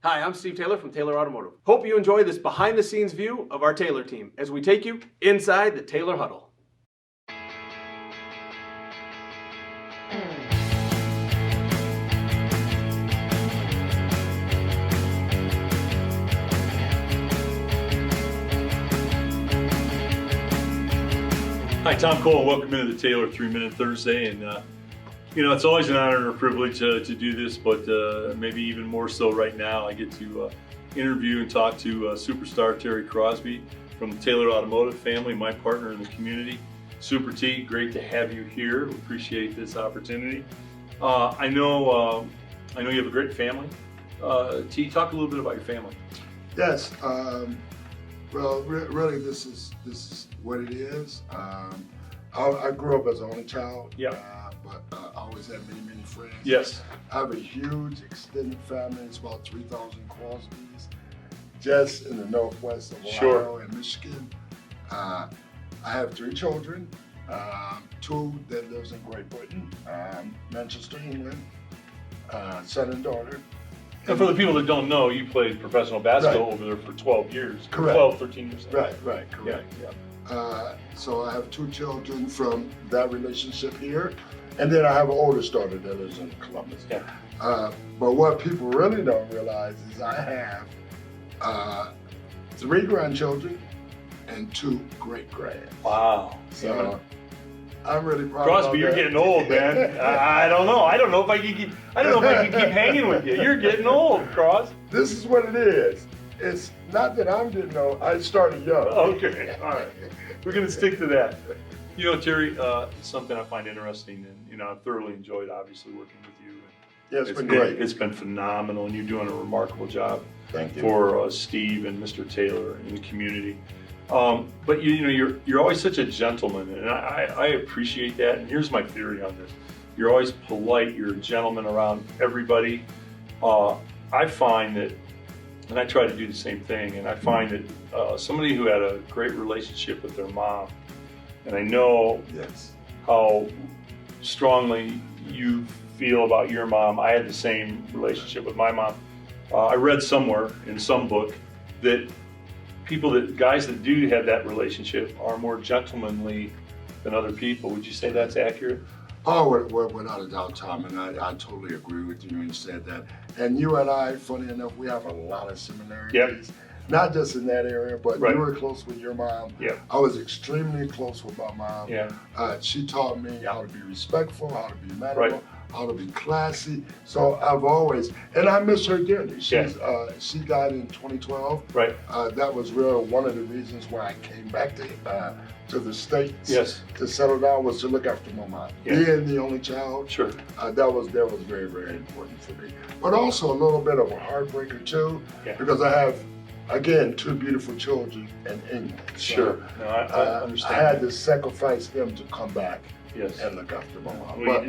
Hi, I'm Steve Taylor from Taylor Automotive. Hope you enjoy this behind-the-scenes view of our Taylor team as we take you inside the Taylor huddle. Hi, Tom Cole. Welcome into the Taylor 3-Minute Thursday. And, it's always an honor and a privilege to do this, but maybe even more so right now. I get to interview and talk to superstar Terry Crosby from the Taylor Automotive family, my partner in the community. Super T, great to have you here. We appreciate this opportunity. I know you have a great family. T, talk a little bit about your family. Yes. Well, really, this is what it is. I grew up as an only child. Yeah. But I always had many friends. Yes. I have a huge extended family. It's about 3,000 Crosbys, just in the northwest of Ohio and Michigan. I have 3 children. 2 that lives in Great Britain, Manchester, England, son and daughter. And for the people that don't know, you played professional basketball over there for 12 years. Correct. 12, 13 years. Right, correct. Yeah. So I have 2 children from that relationship here, and then I have an oldest daughter that lives in Columbus. Yeah. But what people really don't realize is I have 3 grandchildren and 2 great-grands. Wow. So I'm really proud. Crosby, you're that. getting old, man. I don't know. I don't know if I can keep hanging with you. You're getting old, Cross. This is what it is. It's not that I'm getting old. I started young. Okay. All right. We're gonna stick to that. Terry, something I find interesting, and I've thoroughly enjoyed, obviously, working with you. Yeah, it's been great. It's been phenomenal, and you're doing a remarkable job. Thank you. For Steve and Mr. Taylor in the community. But you're always such a gentleman, and I appreciate that. And here's my theory on this: you're always polite. You're a gentleman around everybody. I find that, and I try to do the same thing. And I find that somebody who had a great relationship with their mom, and I know how strongly you feel about your mom. I had the same relationship with my mom. I read somewhere in some book that guys that do have that relationship are more gentlemanly than other people. Would you say that's accurate? Oh, without a doubt, Tom, and I totally agree with you when you said that. And you and I, funny enough, we have a lot of similarities. Yep. Not just in that area, but Right. you were close with your mom. Yeah. I was extremely close with my mom. Yeah. She taught me how to be respectful, how to be mannerable, Right. how to be classy. So I've always, and I miss her dearly. She died in 2012. Right. That was really one of the reasons why I came back to the States. Yes. To settle down, was to look after my mom. Yeah. Being the only child. Sure. That was very, very important for me. But also a little bit of a heartbreaker too, Yeah. because I have, again, 2 beautiful children in England. So, Sure. No, I understand. I had to sacrifice them to come back Yes. and look after my mom. Well,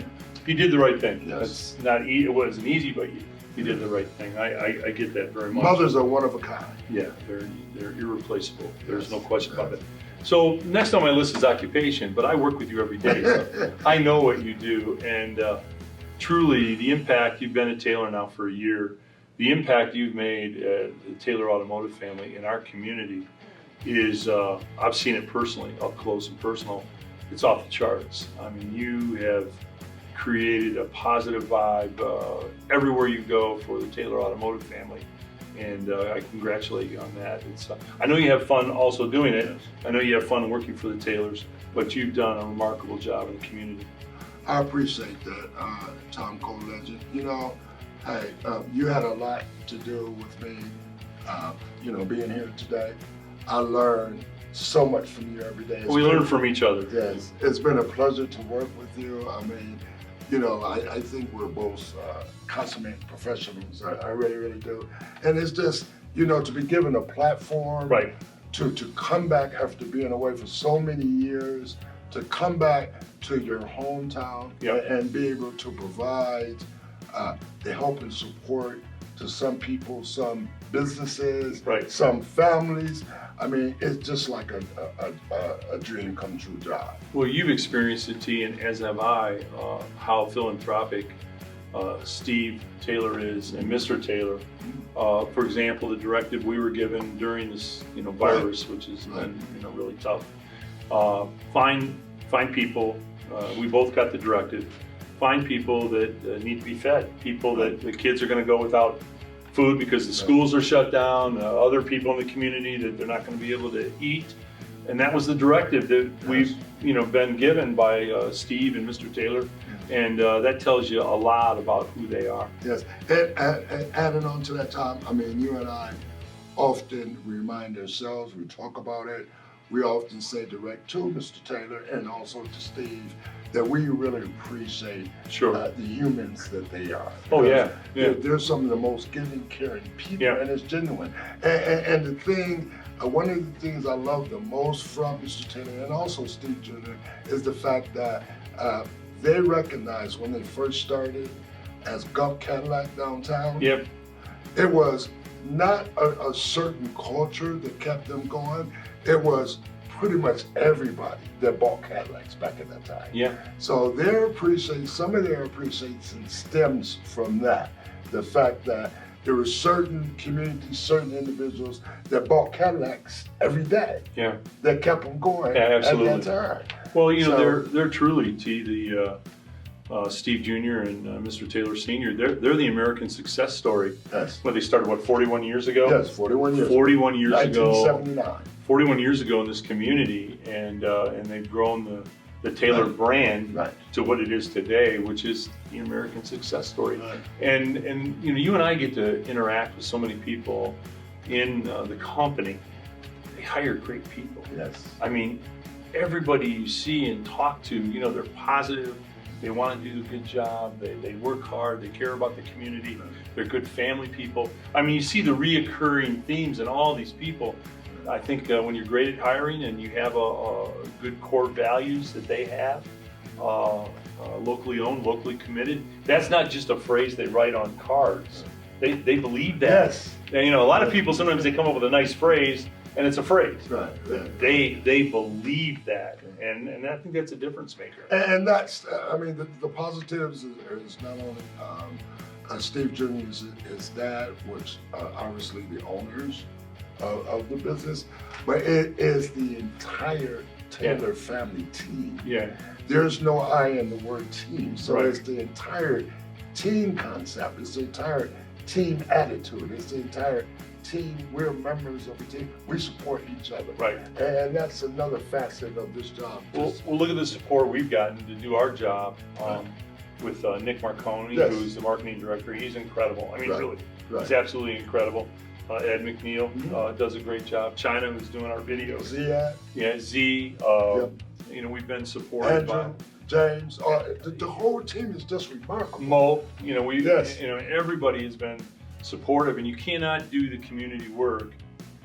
you did the right thing. Yes. That's not it wasn't easy, but you did the right thing. I get that very much. Mothers are one of a kind. Yeah, they're irreplaceable. There's no question about that. So next on my list is occupation, but I work with you every day, so I know what you do, and truly the impact, you've been at Taylor now for a year, the impact you've made at the Taylor Automotive family in our community is, I've seen it personally, up close and personal, it's off the charts. I mean, you have created a positive vibe everywhere you go for the Taylor Automotive family. And I congratulate you on that. I know you have fun also doing it. I know you have fun working for the Taylors, but you've done a remarkable job in the community. I appreciate that, Tom Cole Legend. Hey, you had a lot to do with me, being here today. I learned so much from you every day. We learn from each other. Yes, it's been a pleasure to work with you. I mean, I think we're both consummate professionals. I really do. And it's just, to be given a platform, Right. to come back after being away for so many years, to come back to your hometown and be able to provide the help and support to some people, some businesses, Right. some families. I mean, it's just like a dream come true job. Well, you've experienced it, T, and as have I, how philanthropic Steve Taylor is and Mr. Taylor. For example, the directive we were given during this, virus, which has been, really tough. Find people. We both got the directive. Find people that need to be fed. People that the kids are going to go without food because the schools are shut down. Other people in the community that they're not going to be able to eat. And that was the directive that we've, been given by Steve and Mr. Taylor. And that tells you a lot about who they are. Yes, and adding on to that, Tom, I mean, you and I often remind ourselves, we talk about it, we often say direct to Mr. Taylor and also to Steve that we really appreciate the humans that they are. Oh, yeah. They're some of the most giving, caring people, and it's genuine. And the thing, one of the things I love the most from Mr. Taylor and also Steve Jr. is the fact that they recognized when they first started as Gulf Cadillac downtown, it was not a certain culture that kept them going. It was pretty much everybody that bought Cadillacs back at that time. So some of their appreciation stems from that. The fact that there were certain communities, certain individuals that bought Cadillacs every day. That kept them going at that time. Well, they're truly, the Steve Jr. and Mr. Taylor Sr. They're the American success story. When they started, 41 years ago? Yes, 41 years. 41 years 1979. ago. 41 years ago in this community, and they've grown the Taylor brand to what it is today, which is the American success story. And you and I get to interact with so many people in the company. They hire great people. I mean, everybody you see and talk to, they're positive. They want to do a good job. They work hard. They care about the community. They're good family people. I mean, you see the reoccurring themes in all these people. I think when you're great at hiring and you have a good core values that they have, locally owned, locally committed, that's not just a phrase they write on cards. They believe that. And, a lot of people, sometimes they come up with a nice phrase and it's a phrase. They believe that. And I think that's a difference maker. And that's, the positives is not only Steve Jr. is his dad, which obviously the owners of the business, but it is the entire Taylor family team. There's no I in the word team, so it's the entire team concept. It's the entire team attitude. It's the entire team. We're members of a team. We support each other. And that's another facet of this job. Well, look at the support we've gotten to do our job with Nick Marconi, who's the marketing director. He's incredible. I mean, really, he's absolutely incredible. Ed McNeil does a great job. China, who's doing our videos. Z. We've been supported by James. The whole team is just remarkable. Mo, everybody has been supportive, and you cannot do the community work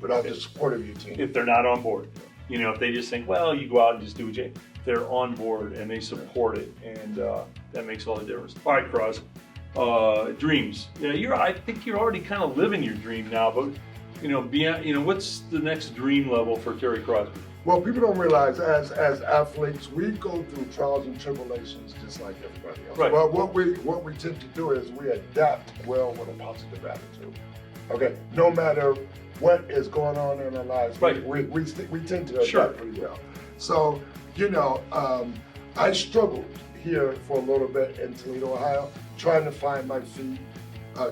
without the support of your team. If they're not on board. If they just think, well, you go out and just do what you, they're on board and they support it, and that makes all the difference. All right, Crosby. Dreams. I think you're already kind of living your dream now, but beyond, what's the next dream level for Terry Crosby? Well, people don't realize as athletes, we go through trials and tribulations just like everybody else. But what we tend to do is we adapt well with a positive attitude. Okay, no matter what is going on in our lives, we tend to adapt pretty well. So, I struggled here for a little bit in Toledo, Ohio, trying to find my feet,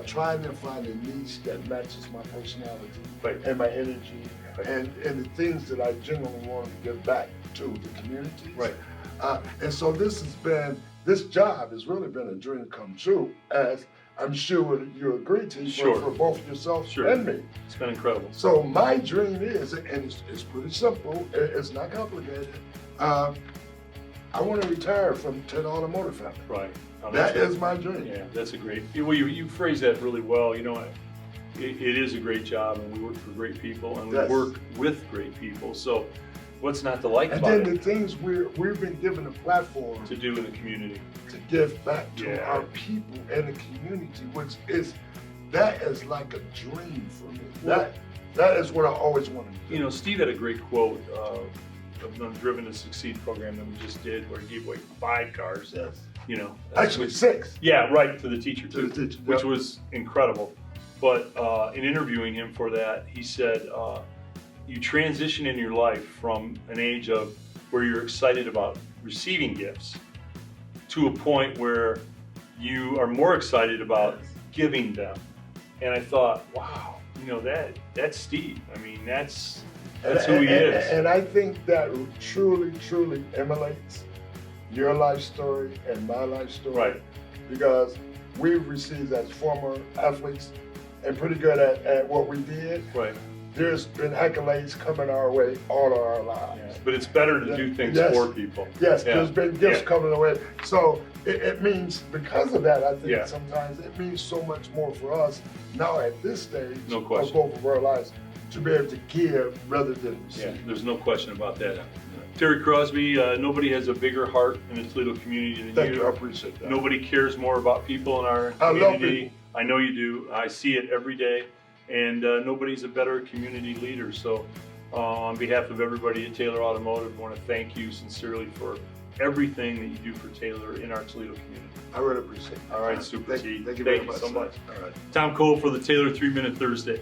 trying to find a niche that matches my personality and my energy and the things that I genuinely want to give back to the community. And so this job has really been a dream come true, as I'm sure you agree to for both yourself and me. It's been incredible. So my dream is, and it's pretty simple, it's not complicated, I want to retire from Taylor Automotive family. That is my dream. Yeah, that's a great, you phrase that really well. It is a great job, and we work for great people, and we work with great people. So what's not to like about it? And then the things we've been given a platform to do in the community, to give back to our people and the community, which is like a dream for me. That is what I always wanted to do. Steve had a great quote of the Driven to Succeed program that we just did, where he gave away 5 cars. you know. Actually, 6. Yeah, right, to the teacher too, To the teacher, which yep. was incredible. But in interviewing him for that, he said, you transition in your life from an age of where you're excited about receiving gifts to a point where you are more excited about giving them. And I thought, wow, you know, that's Steve. I mean, that's who he is. And I think that truly, truly emulates your life story and my life story. Right. Because we've received as former athletes and pretty good at what we did. Right. There's been accolades coming our way all of our lives. Yeah. But it's better to do things Yes. for people. Yes, Yeah. there's been gifts Yeah. coming away. So it means, because of that, I think Yeah. sometimes it means so much more for us now at this stage No of question. both of our lives to be able to give rather than receive. Yeah, there's no question about that. Terry Crosby, nobody has a bigger heart in the Toledo community than Thank you, I appreciate that. Nobody cares more about people in our I love community. people. I know you do. I see it every day. And nobody's a better community leader. So on behalf of everybody at Taylor Automotive, I want to thank you sincerely for everything that you do for Taylor in our Toledo community. I really appreciate it. All right, Super T. Thank you very much, so sir. much. All right. Tom Cole for the Taylor 3 Minute Thursday.